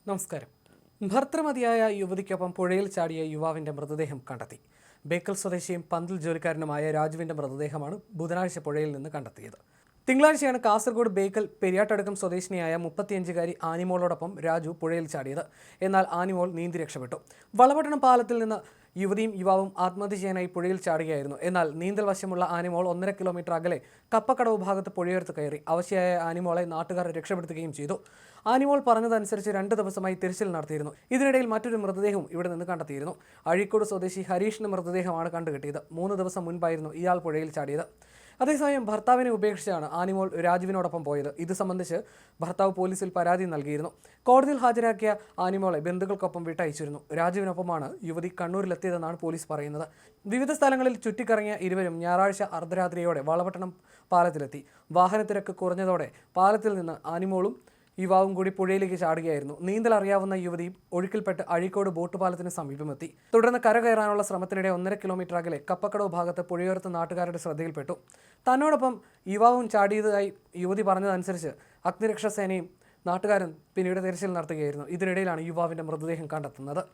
നമസ്കാരം. ഭർത്തൃമതിയായ യുവതിക്കൊപ്പം പുഴയിൽ ചാടിയ യുവാവിന്റെ മൃതദേഹം കണ്ടെത്തി. ബേക്കൽ സ്വദേശിയും പന്തൽ ജോലിക്കാരനുമായ രാജുവിന്റെ മൃതദേഹമാണ് ബുധനാഴ്ച പുഴയിൽ നിന്ന് കണ്ടെത്തിയത്. തിങ്കളാഴ്ചയാണ് കാസർഗോഡ് ബേക്കൽ പെരിയാട്ടടുക്കം സ്വദേശിനിയായ 35-കാരി ആനിമോളോടൊപ്പം രാജു പുഴയിൽ ചാടിയത്. എന്നാൽ ആനിമോൾ നീന്തി രക്ഷപ്പെട്ടു. വളപട്ടണം പാലത്തിൽ നിന്ന് യുവതിയും യുവാവും ആത്മഹത്യ ചെയ്യാനായി പുഴയിൽ ചാടുകയായിരുന്നു. എന്നാൽ നീന്തൽ വശമുള്ള ആനിമോൾ 1.5 കിലോമീറ്റർ അകലെ കപ്പക്കടവ് ഭാഗത്ത് പുഴയോരത്ത് കയറി. അവശയായ ആനിമോളെ നാട്ടുകാർ രക്ഷപ്പെടുത്തുകയും ചെയ്തു. ആനിമോൾ പറഞ്ഞതനുസരിച്ച് 2 ദിവസമായി തിരച്ചിൽ നടത്തിയിരുന്നു. ഇതിനിടയിൽ മറ്റൊരു മൃതദേഹവും ഇവിടെ നിന്ന് കണ്ടെത്തിയിരുന്നു. അഴീക്കോട് സ്വദേശി ഹരീഷിന്റെ മൃതദേഹമാണ് കണ്ടുകിട്ടിയത്. 3 ദിവസം മുൻപായിരുന്നു ഇയാൾ പുഴയിൽ ചാടിയത്. അതേസമയം ഭർത്താവിനെ ഉപേക്ഷിച്ചാണ് ആനിമോൾ രാജുവിനോടൊപ്പം പോയത്. ഇത് സംബന്ധിച്ച് ഭർത്താവ് പോലീസിൽ പരാതി നൽകിയിരുന്നു. കോടതിയിൽ ഹാജരാക്കിയ ആനിമോളെ ബന്ധുക്കൾക്കൊപ്പം വിട്ടയച്ചിരുന്നു. രാജുവിനൊപ്പമാണ് യുവതി കണ്ണൂരിലെത്തിയതെന്നാണ് പോലീസ് പറയുന്നത്. വിവിധ സ്ഥലങ്ങളിൽ ചുറ്റിക്കറങ്ങിയ ഇരുവരും ഞായറാഴ്ച അർദ്ധരാത്രിയോടെ വളപട്ടണം പാലത്തിലെത്തി. വാഹനത്തിരക്ക് കുറഞ്ഞതോടെ പാലത്തിൽ നിന്ന് ആനിമോളും യുവാവും കൂടി പുഴയിലേക്ക് ചാടുകയായിരുന്നു. നീന്തൽ അറിയാവുന്ന യുവതി ഒഴുക്കിൽപ്പെട്ട് അഴീക്കോട് ബോട്ട് പാലത്തിന് സമീപമെത്തി. തുടർന്ന് കരകയറാനുള്ള ശ്രമത്തിനിടെ 1.5 കിലോമീറ്റർ അകലെ കപ്പക്കടവ് ഭാഗത്ത് പുഴയോരത്ത് നാട്ടുകാരുടെ ശ്രദ്ധയിൽപ്പെട്ടു. തന്നോടൊപ്പം യുവാവും ചാടിയതായി യുവതി പറഞ്ഞതനുസരിച്ച് അഗ്നിരക്ഷാസേനയും നാട്ടുകാരും പിന്നീട് തിരച്ചിൽ നടത്തുകയായിരുന്നു. ഇതിനിടയിലാണ് യുവാവിന്റെ മൃതദേഹം കണ്ടെത്തുന്നത്.